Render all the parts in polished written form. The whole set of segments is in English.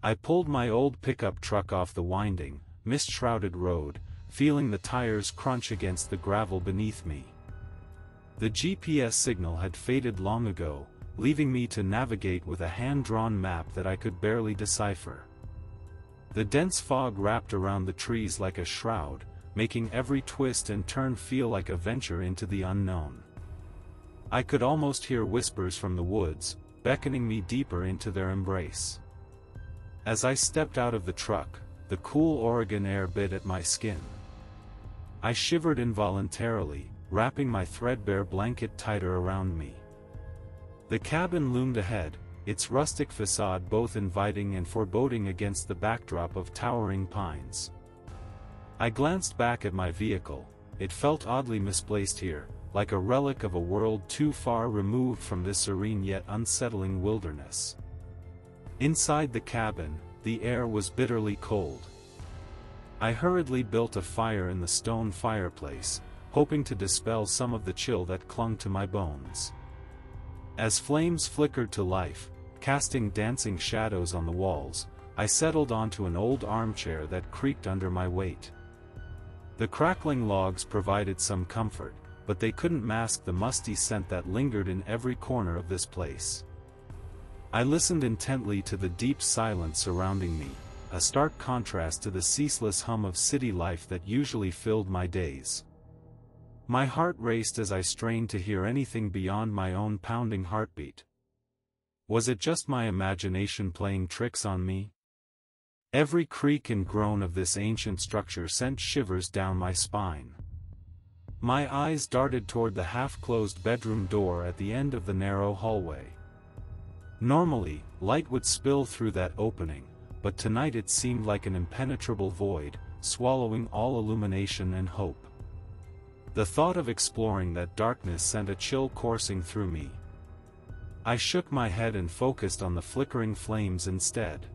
I pulled my old pickup truck off the winding, mist-shrouded road, feeling the tires crunch against the gravel beneath me. The GPS signal had faded long ago, leaving me to navigate with a hand-drawn map that I could barely decipher. The dense fog wrapped around the trees like a shroud, making every twist and turn feel like a venture into the unknown. I could almost hear whispers from the woods, beckoning me deeper into their embrace. As I stepped out of the truck, the cool Oregon air bit at my skin. I shivered involuntarily, wrapping my threadbare blanket tighter around me. The cabin loomed ahead, its rustic facade both inviting and foreboding against the backdrop of towering pines. I glanced back at my vehicle. It felt oddly misplaced here, like a relic of a world too far removed from this serene yet unsettling wilderness. Inside the cabin, the air was bitterly cold. I hurriedly built a fire in the stone fireplace, hoping to dispel some of the chill that clung to my bones. As flames flickered to life, casting dancing shadows on the walls, I settled onto an old armchair that creaked under my weight. The crackling logs provided some comfort, but they couldn't mask the musty scent that lingered in every corner of this place. I listened intently to the deep silence surrounding me, a stark contrast to the ceaseless hum of city life that usually filled my days. My heart raced as I strained to hear anything beyond my own pounding heartbeat. Was it just my imagination playing tricks on me? Every creak and groan of this ancient structure sent shivers down my spine. My eyes darted toward the half-closed bedroom door at the end of the narrow hallway. Normally, light would spill through that opening, but tonight it seemed like an impenetrable void, swallowing all illumination and hope. The thought of exploring that darkness sent a chill coursing through me. I shook my head and focused on the flickering flames instead.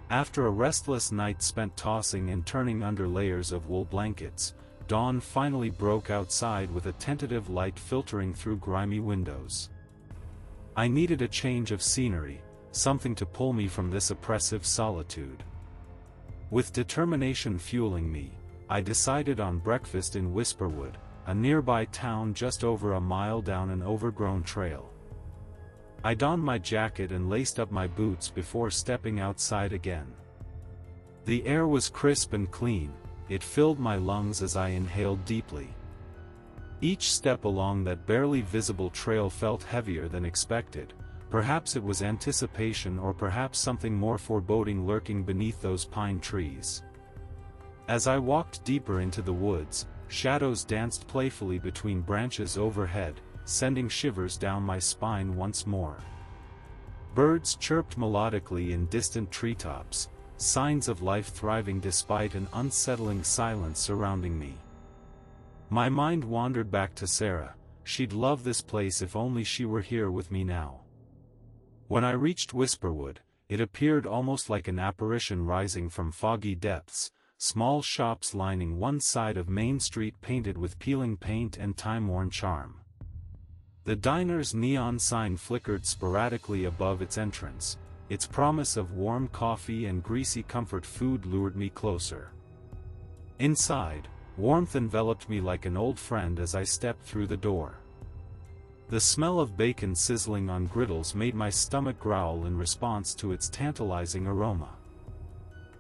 After a restless night spent tossing and turning under layers of wool blankets, dawn finally broke outside with a tentative light filtering through grimy windows. I needed a change of scenery, something to pull me from this oppressive solitude. With determination fueling me, I decided on breakfast in Whisperwood, a nearby town just over a mile down an overgrown trail. I donned my jacket and laced up my boots before stepping outside again. The air was crisp and clean, it filled my lungs as I inhaled deeply. Each step along that barely visible trail felt heavier than expected. Perhaps it was anticipation, or perhaps something more foreboding lurking beneath those pine trees. As I walked deeper into the woods, shadows danced playfully between branches overhead, sending shivers down my spine once more. Birds chirped melodically in distant treetops, signs of life thriving despite an unsettling silence surrounding me. My mind wandered back to Sarah. She'd love this place if only she were here with me now. When I reached Whisperwood, it appeared almost like an apparition rising from foggy depths, small shops lining one side of Main Street painted with peeling paint and time-worn charm. The diner's neon sign flickered sporadically above its entrance, its promise of warm coffee and greasy comfort food lured me closer. Inside, warmth enveloped me like an old friend as I stepped through the door. The smell of bacon sizzling on griddles made my stomach growl in response to its tantalizing aroma.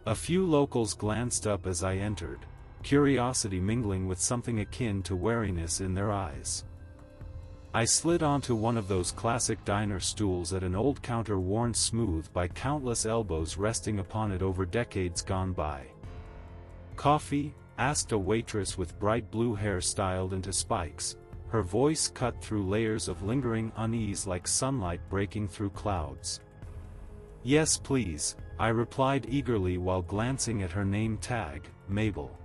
A few locals glanced up as I entered, curiosity mingling with something akin to wariness in their eyes. I slid onto one of those classic diner stools at an old counter worn smooth by countless elbows resting upon it over decades gone by. "Coffee?" asked a waitress with bright blue hair styled into spikes, her voice cut through layers of lingering unease like sunlight breaking through clouds. "Yes please," I replied eagerly while glancing at her name tag, Mabel.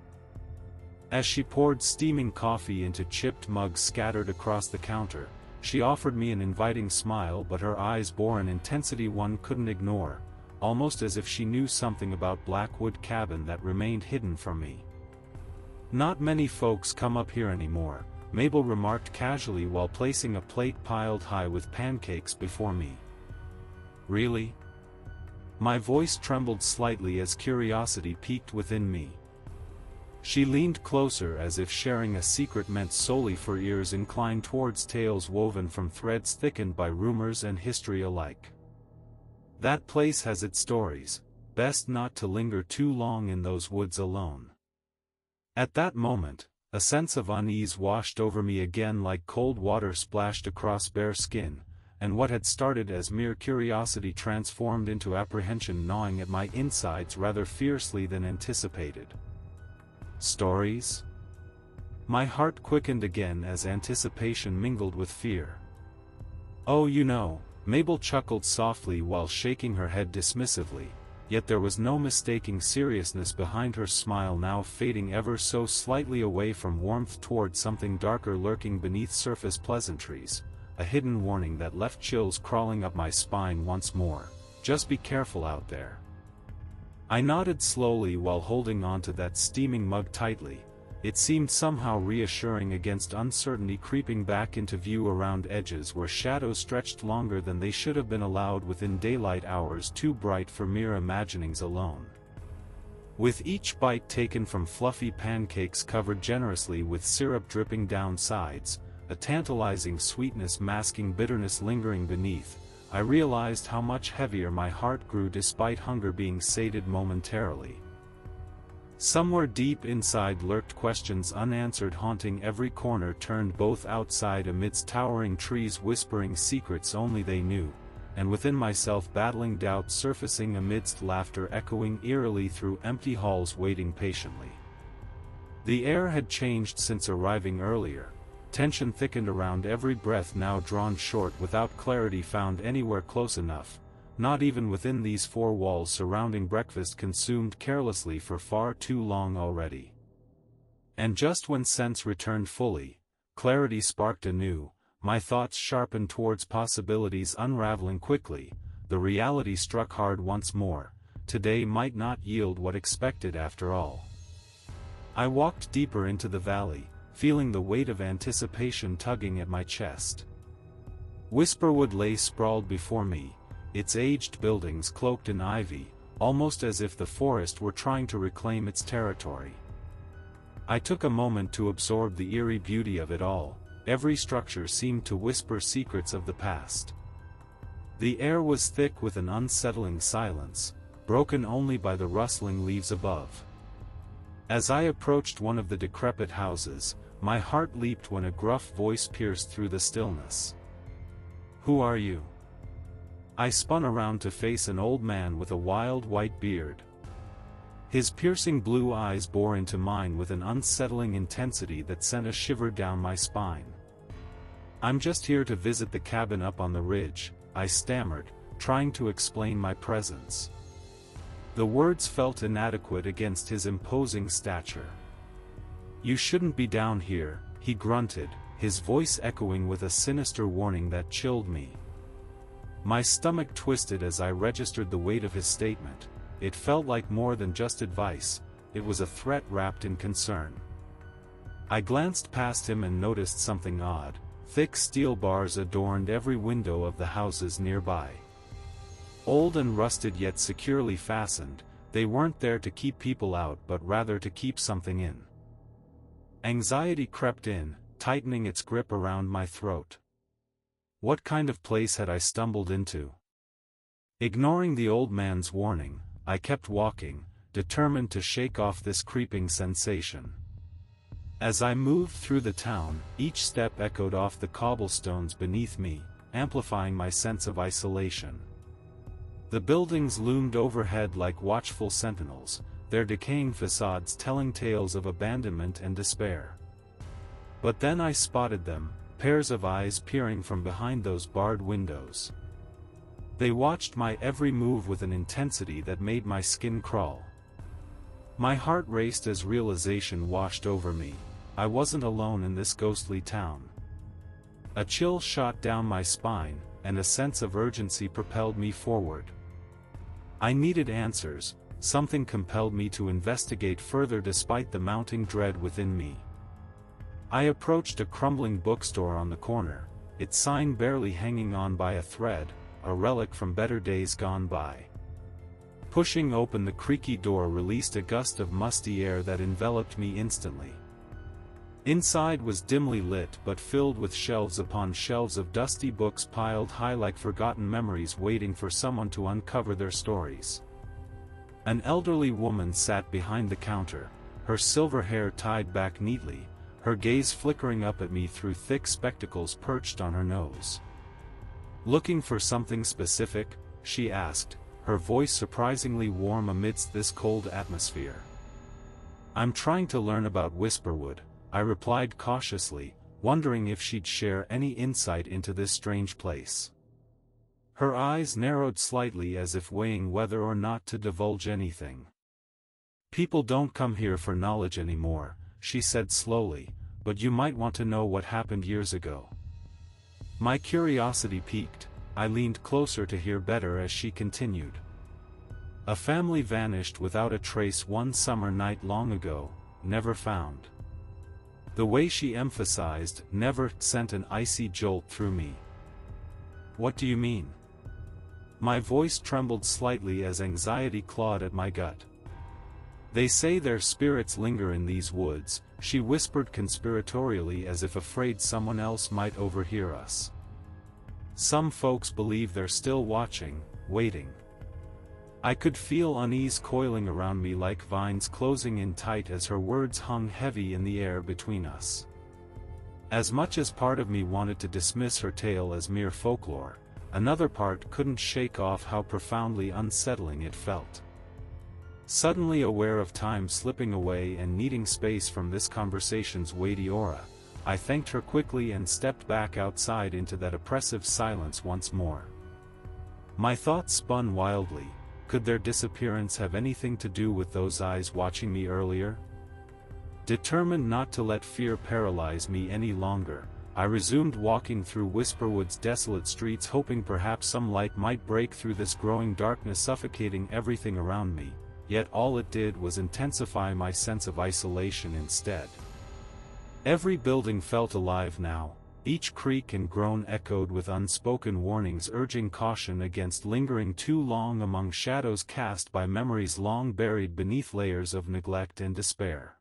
As she poured steaming coffee into chipped mugs scattered across the counter, she offered me an inviting smile, but her eyes bore an intensity one couldn't ignore, almost as if she knew something about Blackwood Cabin that remained hidden from me. "Not many folks come up here anymore," Mabel remarked casually while placing a plate piled high with pancakes before me. "Really?" My voice trembled slightly as curiosity peaked within me. She leaned closer as if sharing a secret meant solely for ears inclined towards tales woven from threads thickened by rumors and history alike. That place has its stories, best not to linger too long in those woods alone. At that moment, a sense of unease washed over me again like cold water splashed across bare skin, and what had started as mere curiosity transformed into apprehension gnawing at my insides rather fiercely than anticipated. Stories? My heart quickened again as anticipation mingled with fear. Oh, you know, Mabel chuckled softly while shaking her head dismissively, yet there was no mistaking seriousness behind her smile, now fading ever so slightly away from warmth toward something darker lurking beneath surface pleasantries, a hidden warning that left chills crawling up my spine once more. Just be careful out there. I nodded slowly while holding onto that steaming mug tightly. It seemed somehow reassuring against uncertainty creeping back into view around edges where shadows stretched longer than they should have been allowed within daylight hours too bright for mere imaginings alone. With each bite taken from fluffy pancakes covered generously with syrup dripping down sides, a tantalizing sweetness masking bitterness lingering beneath, I realized how much heavier my heart grew despite hunger being sated momentarily. Somewhere deep inside lurked questions unanswered haunting every corner turned both outside amidst towering trees whispering secrets only they knew, and within myself battling doubts surfacing amidst laughter echoing eerily through empty halls waiting patiently. The air had changed since arriving earlier, tension thickened around every breath now drawn short without clarity found anywhere close enough. Not even within these four walls surrounding breakfast consumed carelessly for far too long already. And just when sense returned fully, clarity sparked anew, my thoughts sharpened towards possibilities unraveling quickly, the reality struck hard once more, today might not yield what expected after all. I walked deeper into the valley, feeling the weight of anticipation tugging at my chest. Whisperwood lay sprawled before me, its aged buildings cloaked in ivy, almost as if the forest were trying to reclaim its territory. I took a moment to absorb the eerie beauty of it all. Every structure seemed to whisper secrets of the past. The air was thick with an unsettling silence, broken only by the rustling leaves above. As I approached one of the decrepit houses, my heart leaped when a gruff voice pierced through the stillness. "Who are you?" I spun around to face an old man with a wild white beard. His piercing blue eyes bore into mine with an unsettling intensity that sent a shiver down my spine. "I'm just here to visit the cabin up on the ridge," I stammered, trying to explain my presence. The words felt inadequate against his imposing stature. "You shouldn't be down here," he grunted, his voice echoing with a sinister warning that chilled me. My stomach twisted as I registered the weight of his statement. It felt like more than just advice, it was a threat wrapped in concern. I glanced past him and noticed something odd. Thick steel bars adorned every window of the houses nearby. Old and rusted yet securely fastened, they weren't there to keep people out but rather to keep something in. Anxiety crept in, tightening its grip around my throat. What kind of place had I stumbled into? Ignoring the old man's warning, I kept walking, determined to shake off this creeping sensation. As I moved through the town, each step echoed off the cobblestones beneath me, amplifying my sense of isolation. The buildings loomed overhead like watchful sentinels, their decaying facades telling tales of abandonment and despair. But then I spotted them, pairs of eyes peering from behind those barred windows. They watched my every move with an intensity that made my skin crawl. My heart raced as realization washed over me. I wasn't alone in this ghostly town. A chill shot down my spine, and a sense of urgency propelled me forward. I needed answers, something compelled me to investigate further despite the mounting dread within me. I approached a crumbling bookstore on the corner, its sign barely hanging on by a thread, a relic from better days gone by. Pushing open the creaky door released a gust of musty air that enveloped me instantly. Inside was dimly lit but filled with shelves upon shelves of dusty books piled high like forgotten memories waiting for someone to uncover their stories. An elderly woman sat behind the counter, her silver hair tied back neatly, her gaze flickering up at me through thick spectacles perched on her nose. "Looking for something specific?" she asked, her voice surprisingly warm amidst this cold atmosphere. "I'm trying to learn about Whisperwood," I replied cautiously, wondering if she'd share any insight into this strange place. Her eyes narrowed slightly as if weighing whether or not to divulge anything. "People don't come here for knowledge anymore," she said slowly, "but you might want to know what happened years ago." My curiosity piqued. I leaned closer to hear better as she continued. "A family vanished without a trace one summer night long ago, never found." The way she emphasized "never" sent an icy jolt through me. "What do you mean?" My voice trembled slightly as anxiety clawed at my gut. "They say their spirits linger in these woods," she whispered conspiratorially as if afraid someone else might overhear us. "Some folks believe they're still watching, waiting." I could feel unease coiling around me like vines closing in tight as her words hung heavy in the air between us. As much as part of me wanted to dismiss her tale as mere folklore, another part couldn't shake off how profoundly unsettling it felt. Suddenly aware of time slipping away and needing space from this conversation's weighty aura, I thanked her quickly and stepped back outside into that oppressive silence once more. My thoughts spun wildly. Could their disappearance have anything to do with those eyes watching me earlier? Determined not to let fear paralyze me any longer, I resumed walking through Whisperwood's desolate streets, hoping perhaps some light might break through this growing darkness suffocating everything around me, yet all it did was intensify my sense of isolation instead. Every building felt alive now. Each creak and groan echoed with unspoken warnings urging caution against lingering too long among shadows cast by memories long buried beneath layers of neglect and despair.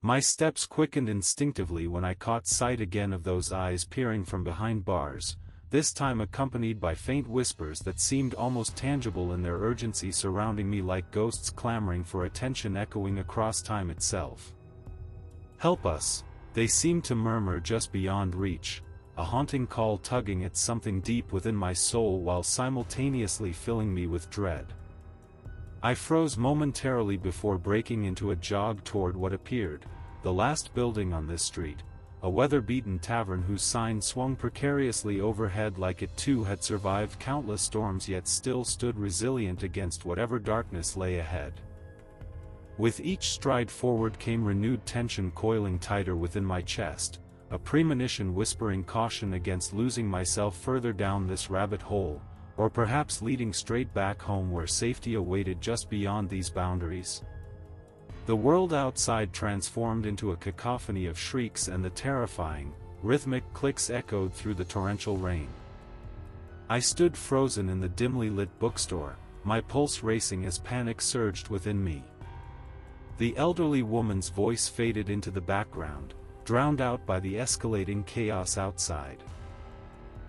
My steps quickened instinctively when I caught sight again of those eyes peering from behind bars, this time accompanied by faint whispers that seemed almost tangible in their urgency, surrounding me like ghosts clamoring for attention echoing across time itself. "Help us," they seemed to murmur just beyond reach, a haunting call tugging at something deep within my soul while simultaneously filling me with dread. I froze momentarily before breaking into a jog toward what appeared the last building on this street, a weather-beaten tavern whose sign swung precariously overhead like it too had survived countless storms yet still stood resilient against whatever darkness lay ahead. With each stride forward came renewed tension coiling tighter within my chest, a premonition whispering caution against losing myself further down this rabbit hole, or perhaps leading straight back home where safety awaited just beyond these boundaries. The world outside transformed into a cacophony of shrieks and the terrifying, rhythmic clicks echoed through the torrential rain. I stood frozen in the dimly lit bookstore, my pulse racing as panic surged within me. The elderly woman's voice faded into the background, drowned out by the escalating chaos outside.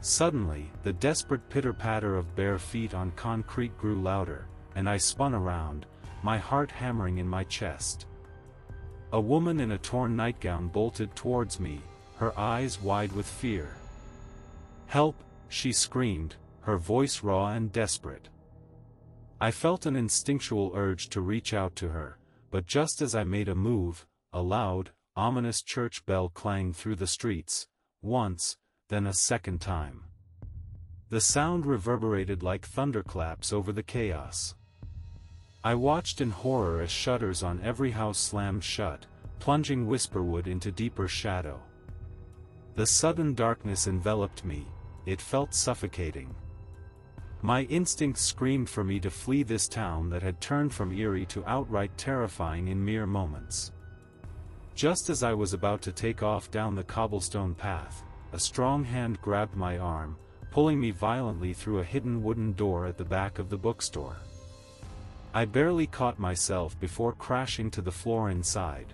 Suddenly, the desperate pitter-patter of bare feet on concrete grew louder, and I spun around, my heart hammering in my chest. A woman in a torn nightgown bolted towards me, her eyes wide with fear. "Help!" she screamed, her voice raw and desperate. I felt an instinctual urge to reach out to her, but just as I made a move, a loud, ominous church bell clanged through the streets, once, then a second time. The sound reverberated like thunderclaps over the chaos. I watched in horror as shutters on every house slammed shut, plunging Whisperwood into deeper shadow. The sudden darkness enveloped me, it felt suffocating. My instincts screamed for me to flee this town that had turned from eerie to outright terrifying in mere moments. Just as I was about to take off down the cobblestone path, a strong hand grabbed my arm, pulling me violently through a hidden wooden door at the back of the bookstore. I barely caught myself before crashing to the floor inside.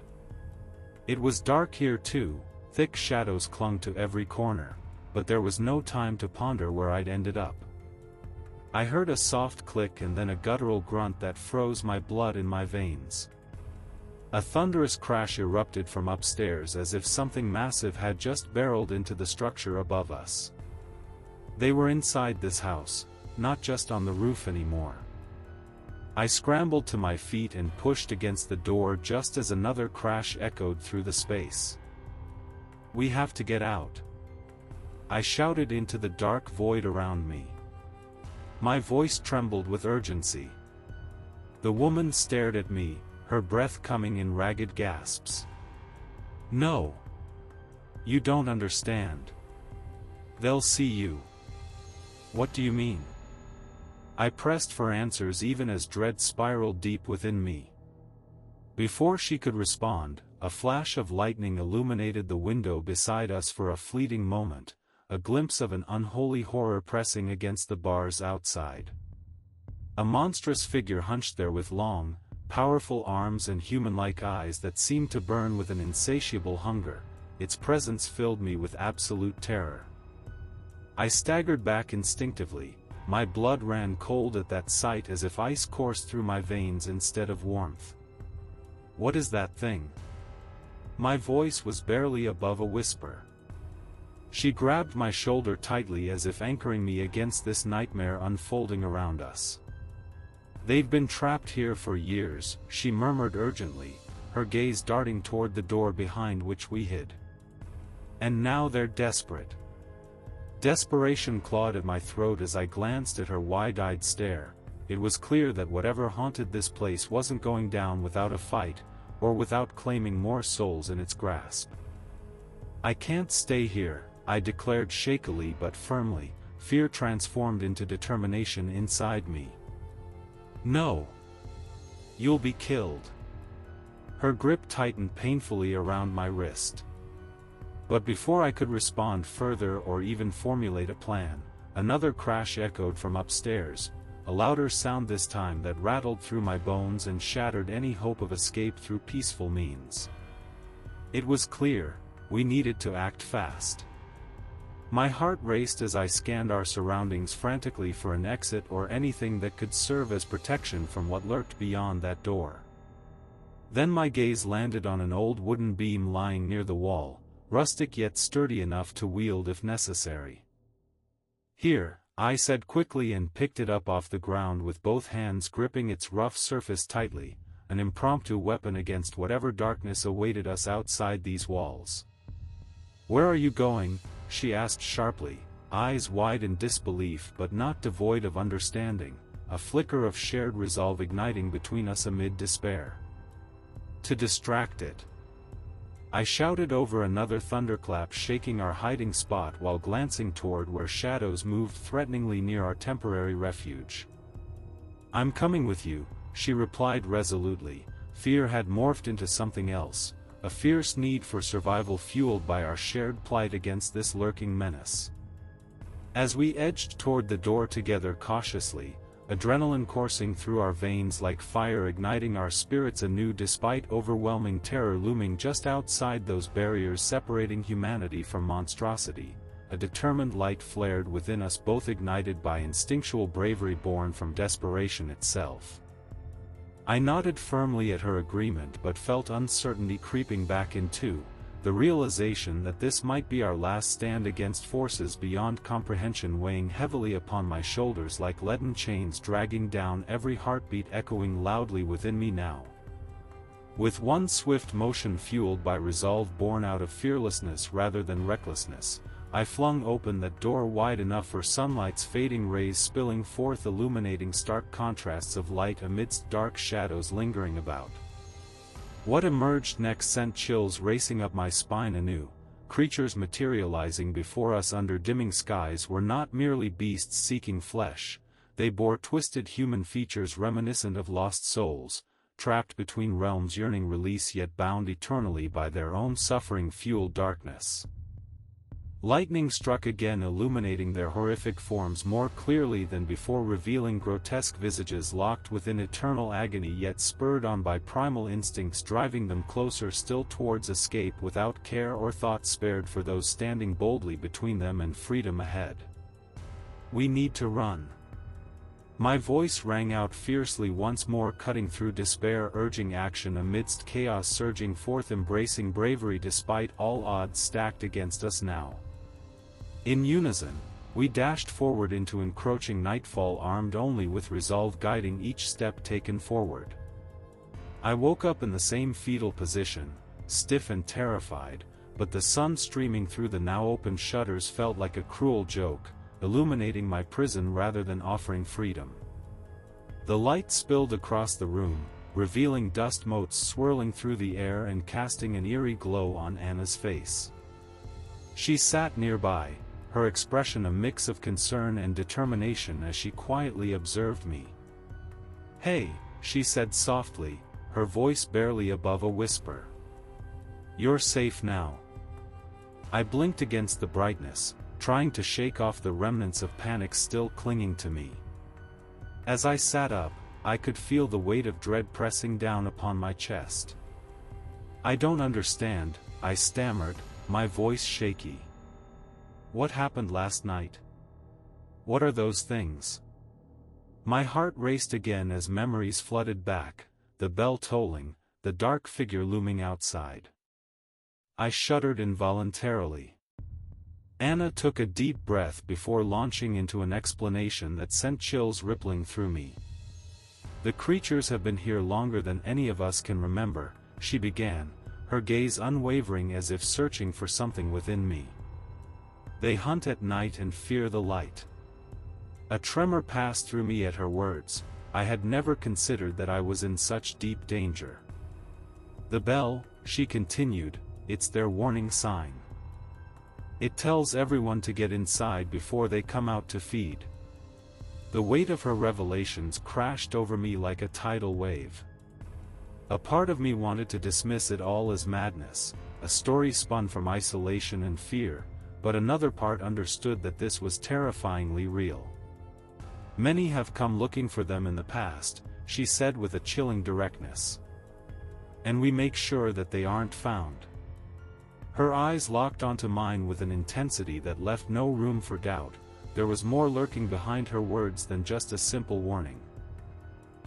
It was dark here too, thick shadows clung to every corner, but there was no time to ponder where I'd ended up. I heard a soft click and then a guttural grunt that froze my blood in my veins. A thunderous crash erupted from upstairs as if something massive had just barreled into the structure above us. They were inside this house, not just on the roof anymore. I scrambled to my feet and pushed against the door just as another crash echoed through the space. "We have to get out," I shouted into the dark void around me. My voice trembled with urgency. The woman stared at me, her breath coming in ragged gasps. "No. You don't understand. They'll see you." "What do you mean?" I pressed for answers even as dread spiraled deep within me. Before she could respond, a flash of lightning illuminated the window beside us for a fleeting moment, a glimpse of an unholy horror pressing against the bars outside. A monstrous figure hunched there with long, powerful arms and human-like eyes that seemed to burn with an insatiable hunger. Its presence filled me with absolute terror. I staggered back instinctively, my blood ran cold at that sight as if ice coursed through my veins instead of warmth. "What is that thing?" My voice was barely above a whisper. She grabbed my shoulder tightly as if anchoring me against this nightmare unfolding around us. "They've been trapped here for years," she murmured urgently, her gaze darting toward the door behind which we hid. "And now they're desperate." Desperation clawed at my throat as I glanced at her wide-eyed stare. It was clear that whatever haunted this place wasn't going down without a fight, or without claiming more souls in its grasp. "I can't stay here," I declared shakily but firmly, fear transformed into determination inside me. "No. You'll be killed." Her grip tightened painfully around my wrist. But before I could respond further or even formulate a plan, another crash echoed from upstairs, a louder sound this time that rattled through my bones and shattered any hope of escape through peaceful means. It was clear, we needed to act fast. My heart raced as I scanned our surroundings frantically for an exit or anything that could serve as protection from what lurked beyond that door. Then my gaze landed on an old wooden beam lying near the wall, rustic yet sturdy enough to wield if necessary. "Here," I said quickly and picked it up off the ground with both hands gripping its rough surface tightly, an impromptu weapon against whatever darkness awaited us outside these walls. "Where are you going?" she asked sharply, eyes wide in disbelief but not devoid of understanding, a flicker of shared resolve igniting between us amid despair. "To distract it," I shouted over another thunderclap, shaking our hiding spot while glancing toward where shadows moved threateningly near our temporary refuge. "I'm coming with you," she replied resolutely. Fear had morphed into something else, a fierce need for survival fueled by our shared plight against this lurking menace. As we edged toward the door together cautiously, adrenaline coursing through our veins like fire, igniting our spirits anew despite overwhelming terror looming just outside those barriers separating humanity from monstrosity, a determined light flared within us, both ignited by instinctual bravery born from desperation itself. I nodded firmly at her agreement but felt uncertainty creeping back in too, the realization that this might be our last stand against forces beyond comprehension weighing heavily upon my shoulders like leaden chains, dragging down every heartbeat, echoing loudly within me now. With one swift motion fueled by resolve born out of fearlessness rather than recklessness, I flung open that door wide enough for sunlight's fading rays spilling forth, illuminating stark contrasts of light amidst dark shadows lingering about. What emerged next sent chills racing up my spine anew. Creatures materializing before us under dimming skies were not merely beasts seeking flesh, they bore twisted human features reminiscent of lost souls, trapped between realms yearning release yet bound eternally by their own suffering-fueled darkness. Lightning struck again, illuminating their horrific forms more clearly than before, revealing grotesque visages locked within eternal agony, yet spurred on by primal instincts driving them closer still towards escape, without care or thought spared for those standing boldly between them and freedom ahead. "We need to run." My voice rang out fiercely once more, cutting through despair, urging action amidst chaos, surging forth, embracing bravery despite all odds stacked against us now. In unison, we dashed forward into encroaching nightfall, armed only with resolve guiding each step taken forward. I woke up in the same fetal position, stiff and terrified, but the sun streaming through the now open shutters felt like a cruel joke, illuminating my prison rather than offering freedom. The light spilled across the room, revealing dust motes swirling through the air and casting an eerie glow on Anna's face. She sat nearby, her expression a mix of concern and determination as she quietly observed me. "Hey," she said softly, her voice barely above a whisper. "You're safe now." I blinked against the brightness, trying to shake off the remnants of panic still clinging to me. As I sat up, I could feel the weight of dread pressing down upon my chest. "I don't understand," I stammered, my voice shaky. "What happened last night? What are those things?" My heart raced again as memories flooded back, the bell tolling, the dark figure looming outside. I shuddered involuntarily. Anna took a deep breath before launching into an explanation that sent chills rippling through me. "The creatures have been here longer than any of us can remember," she began, her gaze unwavering as if searching for something within me. "They hunt at night and fear the light." A tremor passed through me at her words. I had never considered that I was in such deep danger. "The bell," she continued, "it's their warning sign. It tells everyone to get inside before they come out to feed." The weight of her revelations crashed over me like a tidal wave. A part of me wanted to dismiss it all as madness, a story spun from isolation and fear, but another part understood that this was terrifyingly real. "Many have come looking for them in the past," she said with a chilling directness. "And we make sure that they aren't found." Her eyes locked onto mine with an intensity that left no room for doubt. There was more lurking behind her words than just a simple warning.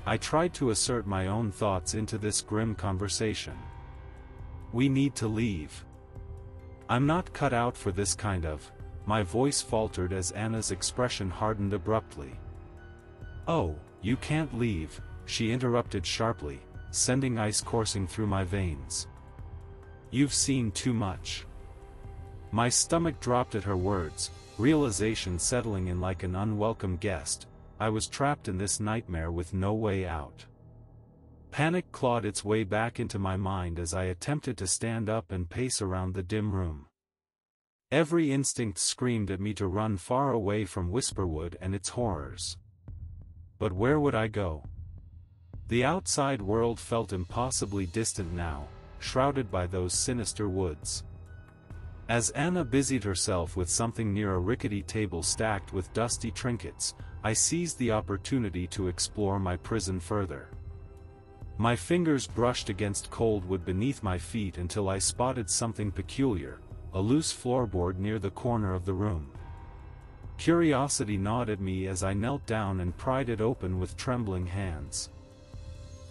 I tried to assert my own thoughts into this grim conversation. "We need to leave. I'm not cut out for this kind of—" My voice faltered as Anna's expression hardened abruptly. "Oh, you can't leave," she interrupted sharply, sending ice coursing through my veins. "You've seen too much." My stomach dropped at her words, realization settling in like an unwelcome guest. I was trapped in this nightmare with no way out. Panic clawed its way back into my mind as I attempted to stand up and pace around the dim room. Every instinct screamed at me to run far away from Whisperwood and its horrors. But where would I go? The outside world felt impossibly distant now, shrouded by those sinister woods. As Anna busied herself with something near a rickety table stacked with dusty trinkets, I seized the opportunity to explore my prison further. My fingers brushed against cold wood beneath my feet until I spotted something peculiar, a loose floorboard near the corner of the room. Curiosity gnawed at me as I knelt down and pried it open with trembling hands.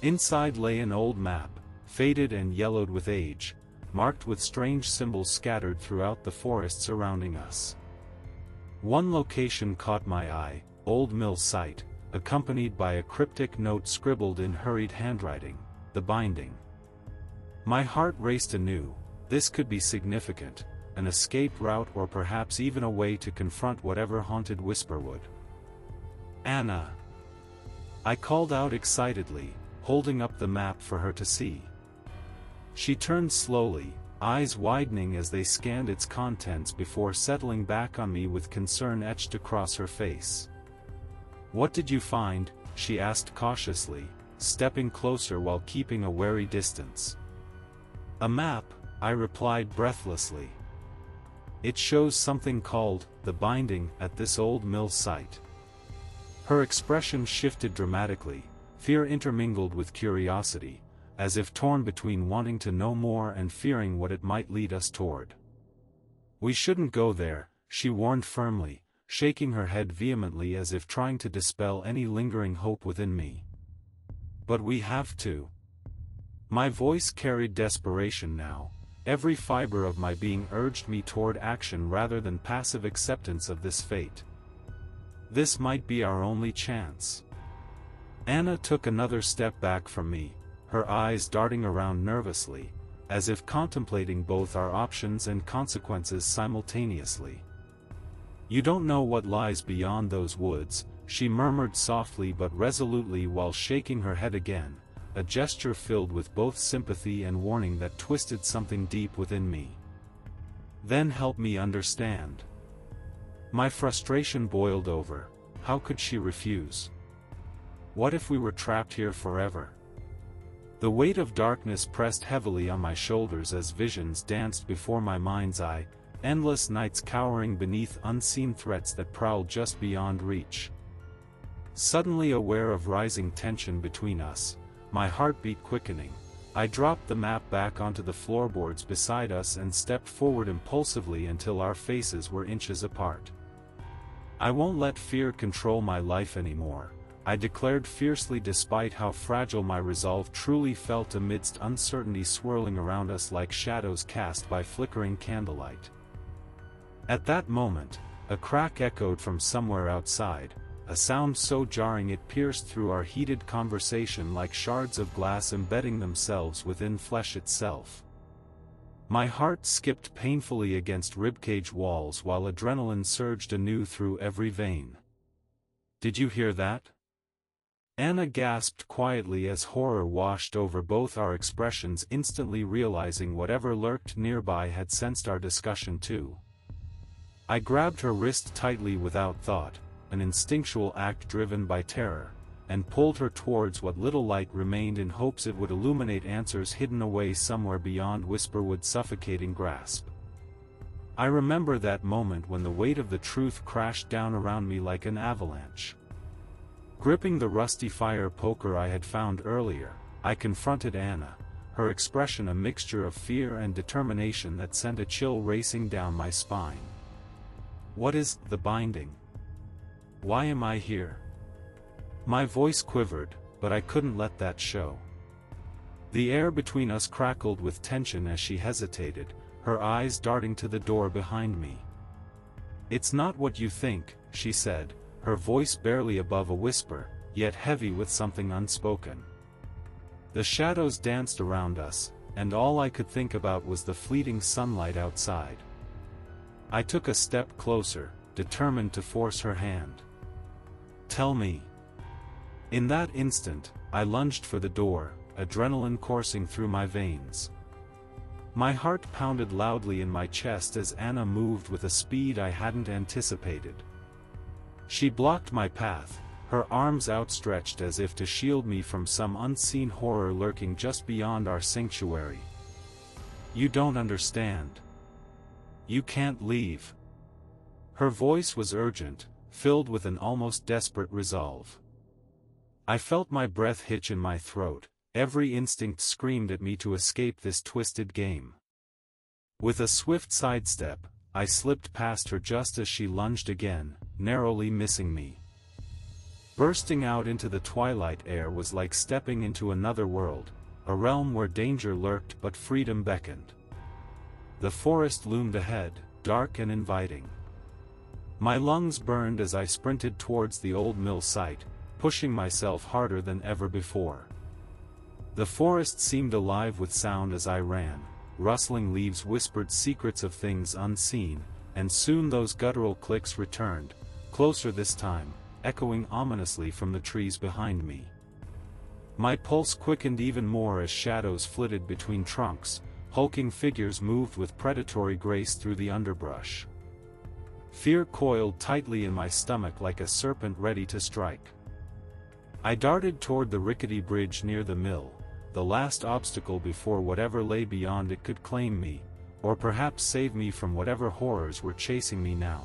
Inside lay an old map, faded and yellowed with age, marked with strange symbols scattered throughout the forest surrounding us. One location caught my eye, Old Mill Site, accompanied by a cryptic note scribbled in hurried handwriting, "The Binding." My heart raced anew. This could be significant, an escape route or perhaps even a way to confront whatever haunted Whisperwood. "Anna!" I called out excitedly, holding up the map for her to see. She turned slowly, eyes widening as they scanned its contents before settling back on me with concern etched across her face. "What did you find?" she asked cautiously, stepping closer while keeping a wary distance. "A map," I replied breathlessly. It shows something called the binding at this old mill site. Her expression shifted dramatically, fear intermingled with curiosity, as if torn between wanting to know more and fearing what it might lead us toward. We shouldn't go there, she warned firmly, shaking her head vehemently as if trying to dispel any lingering hope within me. But we have to. My voice carried desperation now. Every fiber of my being urged me toward action rather than passive acceptance of this fate. This might be our only chance. Anna took another step back from me, her eyes darting around nervously, as if contemplating both our options and consequences simultaneously. "You don't know what lies beyond those woods," she murmured softly but resolutely while shaking her head again, a gesture filled with both sympathy and warning that twisted something deep within me. "Then help me understand." My frustration boiled over. How could she refuse? What if we were trapped here forever? The weight of darkness pressed heavily on my shoulders as visions danced before my mind's eye, endless nights cowering beneath unseen threats that prowled just beyond reach. Suddenly aware of rising tension between us, my heartbeat quickening, I dropped the map back onto the floorboards beside us and stepped forward impulsively until our faces were inches apart. "I won't let fear control my life anymore," I declared fiercely despite how fragile my resolve truly felt amidst uncertainty swirling around us like shadows cast by flickering candlelight. At that moment, a crack echoed from somewhere outside, a sound so jarring it pierced through our heated conversation like shards of glass embedding themselves within flesh itself. My heart skipped painfully against ribcage walls while adrenaline surged anew through every vein. "Did you hear that?" Anna gasped quietly as horror washed over both our expressions, instantly realizing whatever lurked nearby had sensed our discussion too. I grabbed her wrist tightly without thought, an instinctual act driven by terror, and pulled her towards what little light remained in hopes it would illuminate answers hidden away somewhere beyond Whisperwood's suffocating grasp. I remember that moment when the weight of the truth crashed down around me like an avalanche. Gripping the rusty fire poker I had found earlier, I confronted Anna, her expression a mixture of fear and determination that sent a chill racing down my spine. "What is the binding? Why am I here?" My voice quivered, but I couldn't let that show. The air between us crackled with tension as she hesitated, her eyes darting to the door behind me. "It's not what you think," she said, her voice barely above a whisper, yet heavy with something unspoken. The shadows danced around us, and all I could think about was the fleeting sunlight outside. I took a step closer, determined to force her hand. "Tell me." In that instant, I lunged for the door, adrenaline coursing through my veins. My heart pounded loudly in my chest as Anna moved with a speed I hadn't anticipated. She blocked my path, her arms outstretched as if to shield me from some unseen horror lurking just beyond our sanctuary. "You don't understand. You can't leave." Her voice was urgent, filled with an almost desperate resolve. I felt my breath hitch in my throat, every instinct screamed at me to escape this twisted game. With a swift sidestep, I slipped past her just as she lunged again, narrowly missing me. Bursting out into the twilight air was like stepping into another world, a realm where danger lurked but freedom beckoned. The forest loomed ahead, dark and inviting. My lungs burned as I sprinted towards the old mill site, pushing myself harder than ever before. The forest seemed alive with sound as I ran, rustling leaves whispered secrets of things unseen, and soon those guttural clicks returned, closer this time, echoing ominously from the trees behind me. My pulse quickened even more as shadows flitted between trunks, hulking figures moved with predatory grace through the underbrush. Fear coiled tightly in my stomach like a serpent ready to strike. I darted toward the rickety bridge near the mill, the last obstacle before whatever lay beyond it could claim me, or perhaps save me from whatever horrors were chasing me now.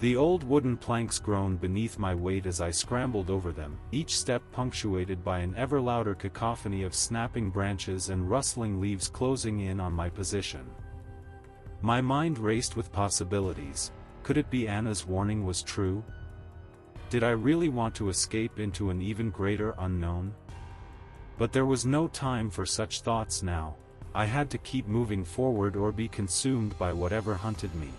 The old wooden planks groaned beneath my weight as I scrambled over them, each step punctuated by an ever louder cacophony of snapping branches and rustling leaves closing in on my position. My mind raced with possibilities. Could it be Anna's warning was true? Did I really want to escape into an even greater unknown? But there was no time for such thoughts now. I had to keep moving forward or be consumed by whatever hunted me.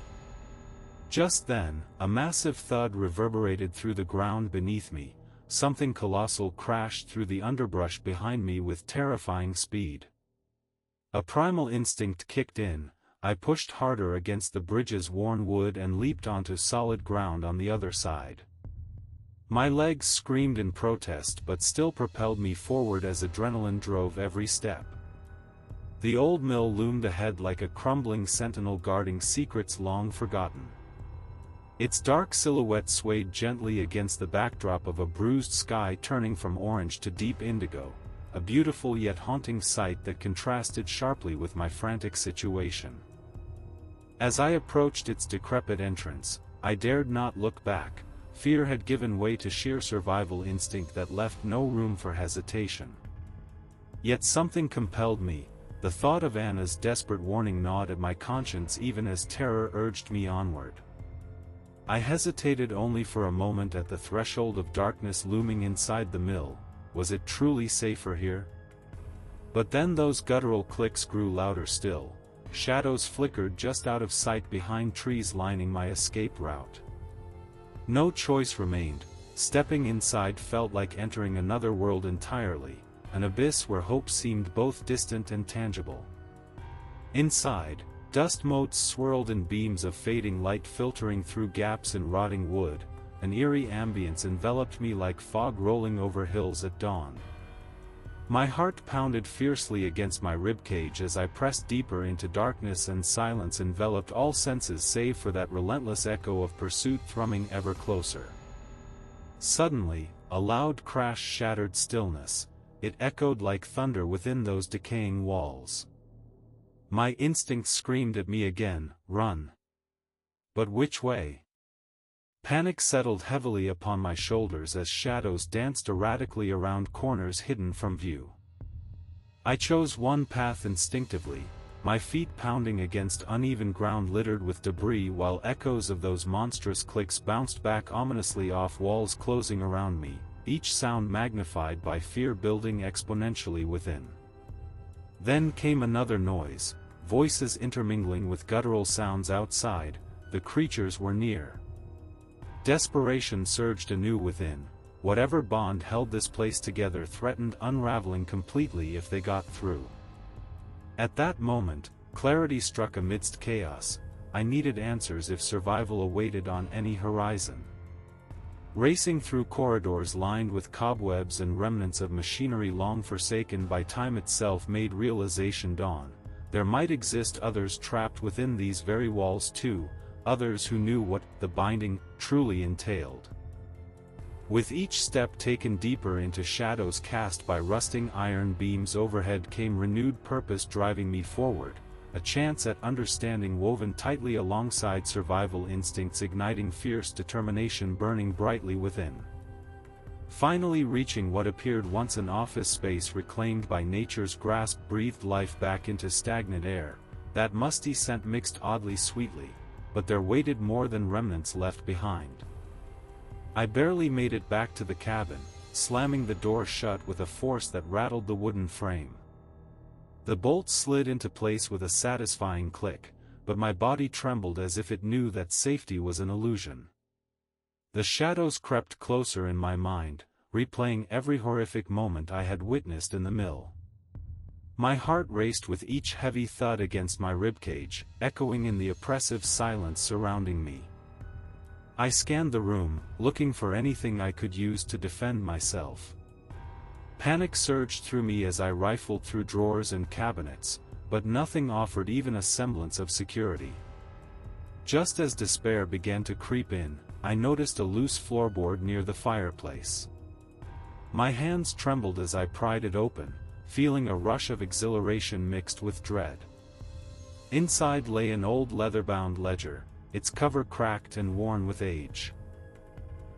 Just then, a massive thud reverberated through the ground beneath me. Something colossal crashed through the underbrush behind me with terrifying speed. A primal instinct kicked in. I pushed harder against the bridge's worn wood and leaped onto solid ground on the other side. My legs screamed in protest but still propelled me forward as adrenaline drove every step. The old mill loomed ahead like a crumbling sentinel guarding secrets long forgotten. Its dark silhouette swayed gently against the backdrop of a bruised sky turning from orange to deep indigo, a beautiful yet haunting sight that contrasted sharply with my frantic situation. As I approached its decrepit entrance, I dared not look back. Fear had given way to sheer survival instinct that left no room for hesitation. Yet something compelled me. The thought of Anna's desperate warning gnawed at my conscience even as terror urged me onward. I hesitated only for a moment at the threshold of darkness looming inside the mill. Was it truly safer here? But then those guttural clicks grew louder still. Shadows flickered just out of sight behind trees lining my escape route. No choice remained. Stepping inside felt like entering another world entirely, an abyss where hope seemed both distant and tangible. Inside, dust motes swirled in beams of fading light filtering through gaps in rotting wood. An eerie ambience enveloped me like fog rolling over hills at dawn. My heart pounded fiercely against my ribcage as I pressed deeper into darkness, and silence enveloped all senses save for that relentless echo of pursuit thrumming ever closer. Suddenly, a loud crash shattered stillness. It echoed like thunder within those decaying walls. My instinct screamed at me again, run. But which way? Panic settled heavily upon my shoulders as shadows danced erratically around corners hidden from view. I chose one path instinctively, my feet pounding against uneven ground littered with debris while echoes of those monstrous clicks bounced back ominously off walls closing around me, each sound magnified by fear building exponentially within. Then came another noise, voices intermingling with guttural sounds outside. The creatures were near. Desperation surged anew within. Whatever bond held this place together threatened unraveling completely if they got through. At that moment, clarity struck amidst chaos. I needed answers if survival awaited on any horizon. Racing through corridors lined with cobwebs and remnants of machinery long forsaken by time itself made realization dawn. There might exist others trapped within these very walls too, others who knew what the binding truly entailed. With each step taken deeper into shadows cast by rusting iron beams overhead came renewed purpose driving me forward, a chance at understanding woven tightly alongside survival instincts igniting fierce determination burning brightly within. Finally reaching what appeared once an office space reclaimed by nature's grasp breathed life back into stagnant air. That musty scent mixed oddly sweetly, but there waited more than remnants left behind. I barely made it back to the cabin, slamming the door shut with a force that rattled the wooden frame. The bolt slid into place with a satisfying click, but my body trembled as if it knew that safety was an illusion. The shadows crept closer in my mind, replaying every horrific moment I had witnessed in the mill. My heart raced with each heavy thud against my ribcage, echoing in the oppressive silence surrounding me. I scanned the room, looking for anything I could use to defend myself. Panic surged through me as I rifled through drawers and cabinets, but nothing offered even a semblance of security. Just as despair began to creep in, I noticed a loose floorboard near the fireplace. My hands trembled as I pried it open, feeling a rush of exhilaration mixed with dread. Inside lay an old leather-bound ledger, its cover cracked and worn with age.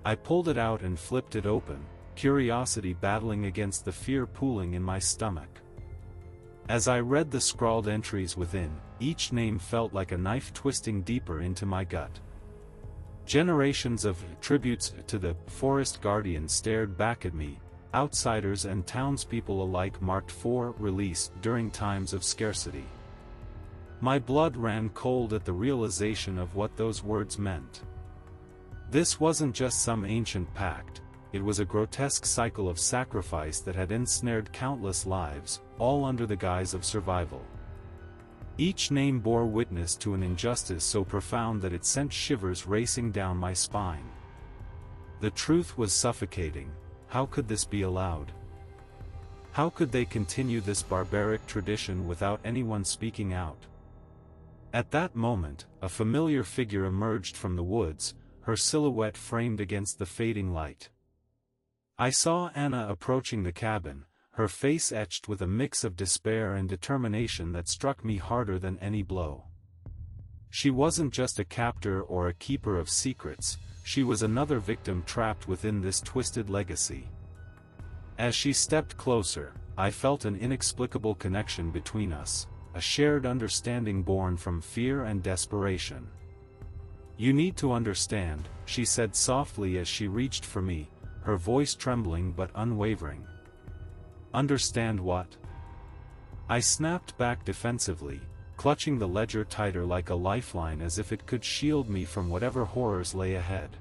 I pulled it out and flipped it open, curiosity battling against the fear pooling in my stomach. As I read the scrawled entries within, each name felt like a knife twisting deeper into my gut. Generations of tributes to the Forest Guardian stared back at me, outsiders and townspeople alike marked for release during times of scarcity. My blood ran cold at the realization of what those words meant. This wasn't just some ancient pact, it was a grotesque cycle of sacrifice that had ensnared countless lives, all under the guise of survival. Each name bore witness to an injustice so profound that it sent shivers racing down my spine. The truth was suffocating. How could this be allowed? How could they continue this barbaric tradition without anyone speaking out? At that moment, a familiar figure emerged from the woods, her silhouette framed against the fading light. I saw Anna approaching the cabin, her face etched with a mix of despair and determination that struck me harder than any blow. She wasn't just a captor or a keeper of secrets, she was another victim trapped within this twisted legacy. As she stepped closer, I felt an inexplicable connection between us, a shared understanding born from fear and desperation. "You need to understand," she said softly as she reached for me, her voice trembling but unwavering. "Understand what?" I snapped back defensively, clutching the ledger tighter like a lifeline as if it could shield me from whatever horrors lay ahead.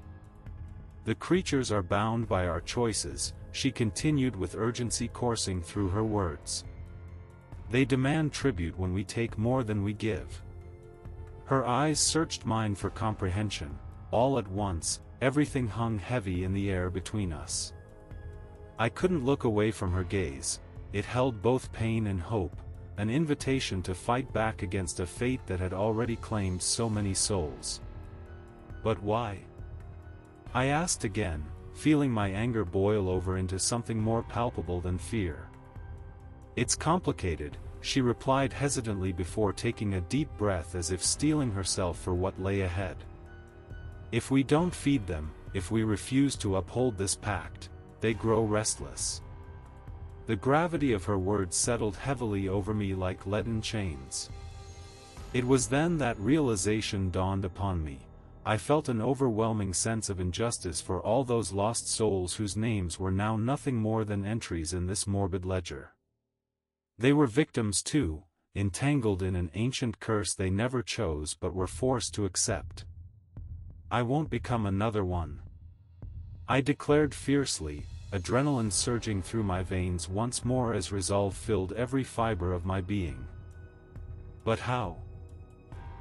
"The creatures are bound by our choices," she continued with urgency coursing through her words. "They demand tribute when we take more than we give." Her eyes searched mine for comprehension. All at once, everything hung heavy in the air between us. I couldn't look away from her gaze. It held both pain and hope, an invitation to fight back against a fate that had already claimed so many souls. "But why?" I asked again, feeling my anger boil over into something more palpable than fear. "It's complicated," she replied hesitantly before taking a deep breath as if steeling herself for what lay ahead. "If we don't feed them, if we refuse to uphold this pact, they grow restless." The gravity of her words settled heavily over me like leaden chains. It was then that realization dawned upon me. I felt an overwhelming sense of injustice for all those lost souls whose names were now nothing more than entries in this morbid ledger. They were victims too, entangled in an ancient curse they never chose but were forced to accept. "I won't become another one," I declared fiercely, adrenaline surging through my veins once more as resolve filled every fiber of my being. "But how?"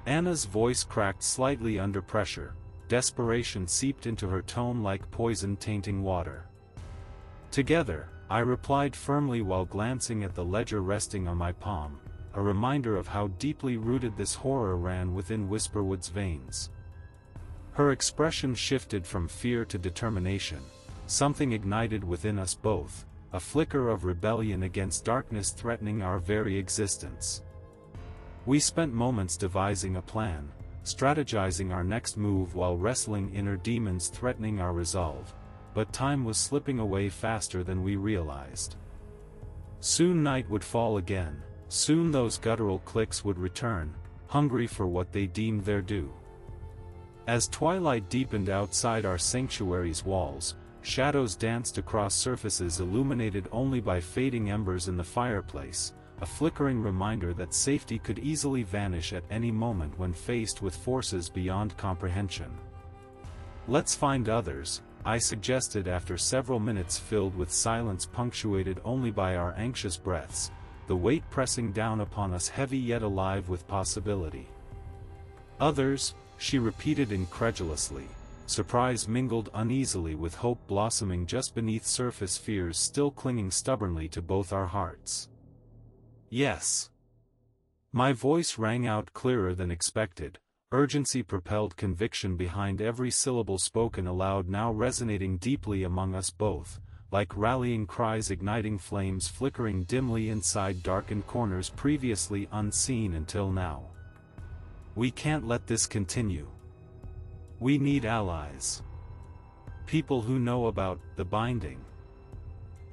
Anna's voice cracked slightly under pressure, desperation seeped into her tone like poison tainting water. "Together," I replied firmly while glancing at the ledger resting on my palm, a reminder of how deeply rooted this horror ran within Whisperwood's veins. Her expression shifted from fear to determination, something ignited within us both, a flicker of rebellion against darkness threatening our very existence. We spent moments devising a plan, strategizing our next move while wrestling inner demons threatening our resolve, but time was slipping away faster than we realized. Soon night would fall again, soon those guttural cliques would return, hungry for what they deemed their due. As twilight deepened outside our sanctuary's walls, shadows danced across surfaces illuminated only by fading embers in the fireplace, a flickering reminder that safety could easily vanish at any moment when faced with forces beyond comprehension. "Let's find others," I suggested after several minutes filled with silence punctuated only by our anxious breaths, the weight pressing down upon us heavy yet alive with possibility. "Others," she repeated incredulously, surprise mingled uneasily with hope blossoming just beneath surface fears still clinging stubbornly to both our hearts. "Yes." My voice rang out clearer than expected, urgency propelled conviction behind every syllable spoken aloud now resonating deeply among us both, like rallying cries igniting flames flickering dimly inside darkened corners previously unseen until now. We can't let this continue. We need allies. People who know about the binding.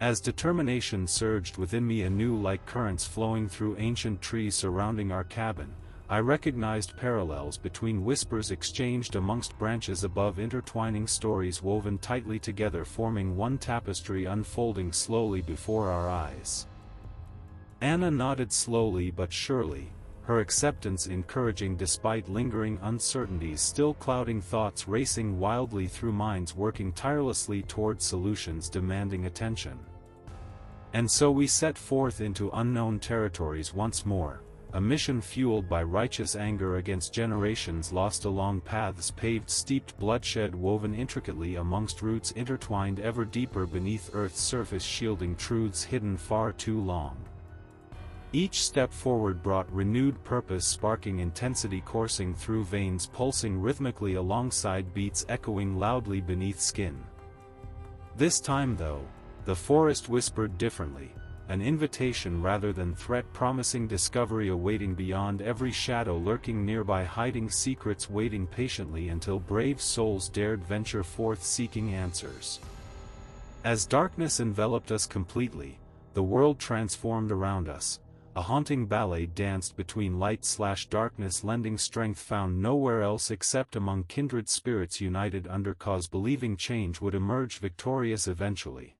As determination surged within me anew like currents flowing through ancient trees surrounding our cabin, I recognized parallels between whispers exchanged amongst branches above, intertwining stories woven tightly together, forming one tapestry unfolding slowly before our eyes. Anna nodded slowly but surely, her acceptance encouraging despite lingering uncertainties still clouding thoughts racing wildly through minds working tirelessly toward solutions demanding attention. And so we set forth into unknown territories once more, a mission fueled by righteous anger against generations lost along paths paved, steeped bloodshed woven intricately amongst roots intertwined ever deeper beneath Earth's surface, shielding truths hidden far too long. Each step forward brought renewed purpose, sparking intensity coursing through veins, pulsing rhythmically alongside beats echoing loudly beneath skin. This time though, the forest whispered differently, an invitation rather than threat, promising discovery awaiting beyond every shadow lurking nearby, hiding secrets waiting patiently until brave souls dared venture forth seeking answers. As darkness enveloped us completely, the world transformed around us. A haunting ballet danced between light/darkness, lending strength found nowhere else except among kindred spirits united under cause, believing change would emerge victorious eventually.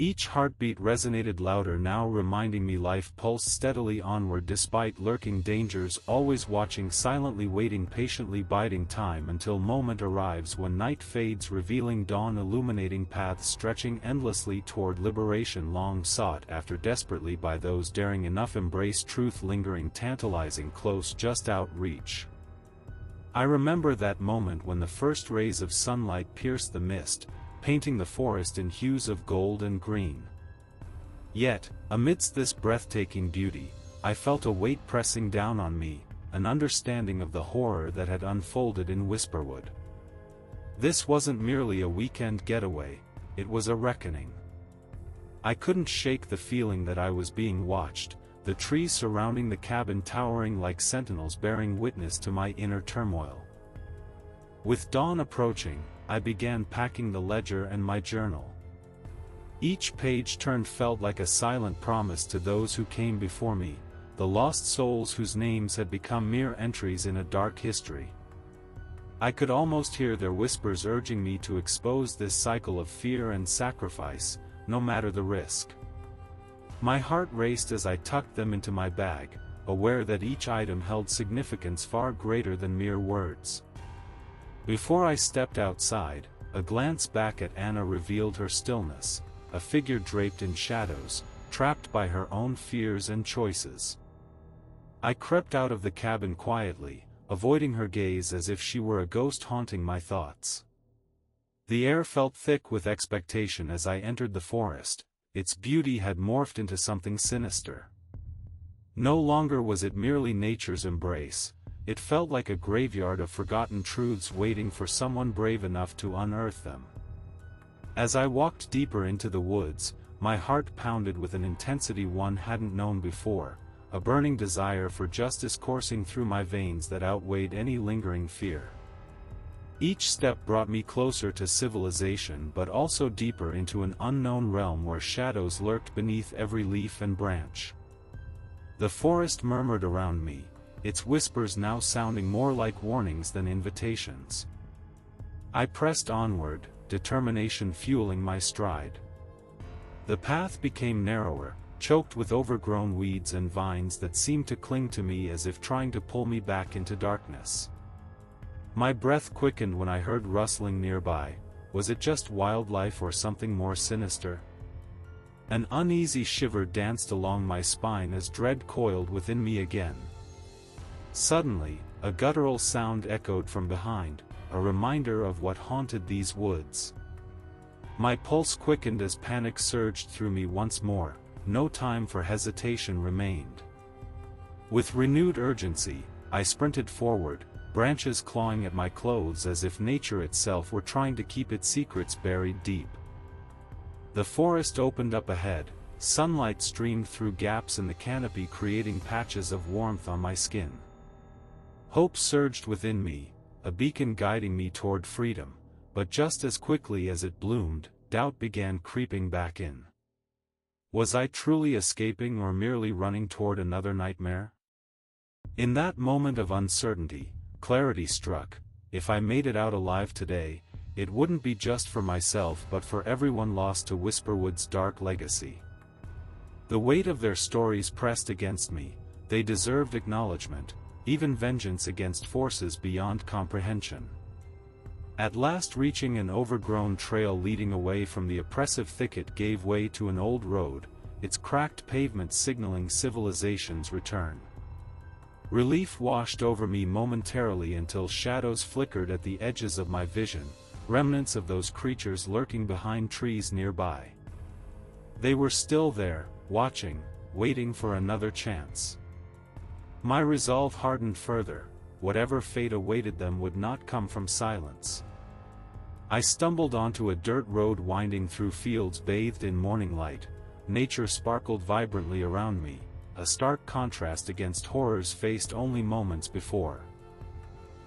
Each heartbeat resonated louder now, reminding me life pulsed steadily onward despite lurking dangers, always watching, silently waiting, patiently biding time until moment arrives when night fades, revealing dawn, illuminating paths stretching endlessly toward liberation long sought after desperately by those daring enough embrace truth, lingering, tantalizing, close, just out reach. I remember that moment when the first rays of sunlight pierced the mist, painting the forest in hues of gold and green. Yet, amidst this breathtaking beauty, I felt a weight pressing down on me, an understanding of the horror that had unfolded in Whisperwood. This wasn't merely a weekend getaway, it was a reckoning. I couldn't shake the feeling that I was being watched, the trees surrounding the cabin towering like sentinels bearing witness to my inner turmoil. With dawn approaching, I began packing the ledger and my journal. Each page turned felt like a silent promise to those who came before me, the lost souls whose names had become mere entries in a dark history. I could almost hear their whispers urging me to expose this cycle of fear and sacrifice, no matter the risk. My heart raced as I tucked them into my bag, aware that each item held significance far greater than mere words. Before I stepped outside, a glance back at Anna revealed her stillness, a figure draped in shadows, trapped by her own fears and choices. I crept out of the cabin quietly, avoiding her gaze as if she were a ghost haunting my thoughts. The air felt thick with expectation as I entered the forest. Its beauty had morphed into something sinister. No longer was it merely nature's embrace. It felt like a graveyard of forgotten truths waiting for someone brave enough to unearth them. As I walked deeper into the woods, my heart pounded with an intensity one hadn't known before, a burning desire for justice coursing through my veins that outweighed any lingering fear. Each step brought me closer to civilization, but also deeper into an unknown realm where shadows lurked beneath every leaf and branch. The forest murmured around me, its whispers now sounding more like warnings than invitations. I pressed onward, determination fueling my stride. The path became narrower, choked with overgrown weeds and vines that seemed to cling to me as if trying to pull me back into darkness. My breath quickened when I heard rustling nearby. Was it just wildlife or something more sinister? An uneasy shiver danced along my spine as dread coiled within me again. Suddenly, a guttural sound echoed from behind, a reminder of what haunted these woods. My pulse quickened as panic surged through me once more. No time for hesitation remained. With renewed urgency, I sprinted forward, branches clawing at my clothes as if nature itself were trying to keep its secrets buried deep. The forest opened up ahead, sunlight streamed through gaps in the canopy creating patches of warmth on my skin. Hope surged within me, a beacon guiding me toward freedom, but just as quickly as it bloomed, doubt began creeping back in. Was I truly escaping or merely running toward another nightmare? In that moment of uncertainty, clarity struck. If I made it out alive today, it wouldn't be just for myself but for everyone lost to Whisperwood's dark legacy. The weight of their stories pressed against me. They deserved acknowledgement, even vengeance against forces beyond comprehension. At last, reaching an overgrown trail leading away from the oppressive thicket gave way to an old road, its cracked pavement signaling civilization's return. Relief washed over me momentarily until shadows flickered at the edges of my vision, remnants of those creatures lurking behind trees nearby. They were still there, watching, waiting for another chance. My resolve hardened further. Whatever fate awaited them would not come from silence. I stumbled onto a dirt road winding through fields bathed in morning light. Nature sparkled vibrantly around me, a stark contrast against horrors faced only moments before.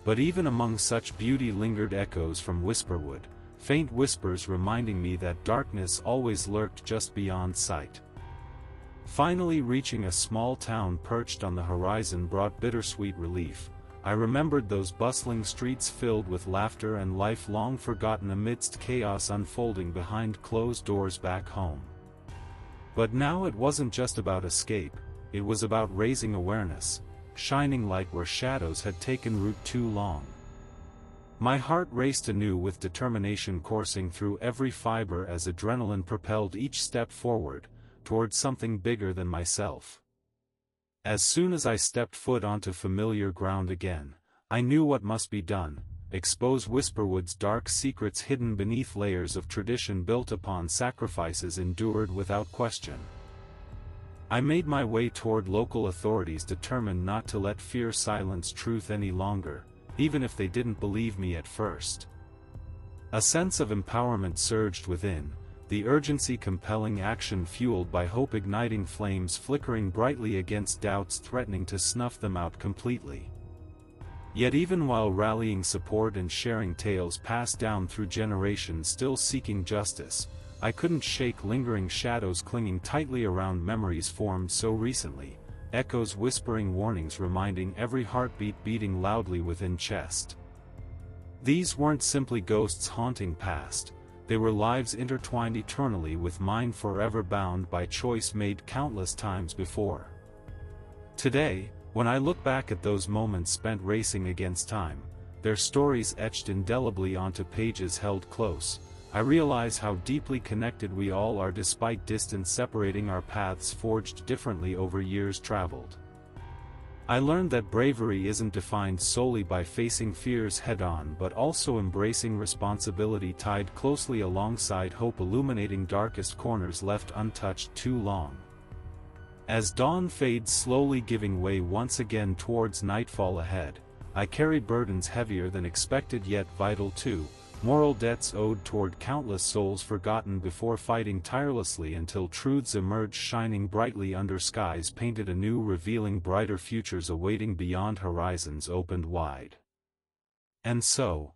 But even among such beauty lingered echoes from Whisperwood, faint whispers reminding me that darkness always lurked just beyond sight. Finally reaching a small town perched on the horizon brought bittersweet relief. I remembered those bustling streets filled with laughter and life long forgotten amidst chaos unfolding behind closed doors back home. But now it wasn't just about escape, it was about raising awareness, shining light where shadows had taken root too long. My heart raced anew with determination coursing through every fiber as adrenaline propelled each step forward, toward something bigger than myself. As soon as I stepped foot onto familiar ground again, I knew what must be done: expose Whisperwood's dark secrets hidden beneath layers of tradition built upon sacrifices endured without question. I made my way toward local authorities, determined not to let fear silence truth any longer, even if they didn't believe me at first. A sense of empowerment surged within, the urgency compelling action fueled by hope, igniting flames flickering brightly against doubts threatening to snuff them out completely. Yet even while rallying support and sharing tales passed down through generations still seeking justice, I couldn't shake lingering shadows clinging tightly around memories formed so recently, echoes whispering warnings reminding every heartbeat beating loudly within chest. These weren't simply ghosts haunting past. They were lives intertwined eternally with mine, forever bound by choice made countless times before. Today, when I look back at those moments spent racing against time, their stories etched indelibly onto pages held close, I realize how deeply connected we all are despite distance separating our paths forged differently over years traveled. I learned that bravery isn't defined solely by facing fears head-on but also embracing responsibility, tied closely alongside hope, illuminating darkest corners left untouched too long. As dawn fades, slowly giving way once again towards nightfall ahead, I carry burdens heavier than expected yet vital too, moral debts owed toward countless souls forgotten before, fighting tirelessly until truths emerge, shining brightly under skies painted anew, revealing brighter futures awaiting beyond horizons opened wide. And so,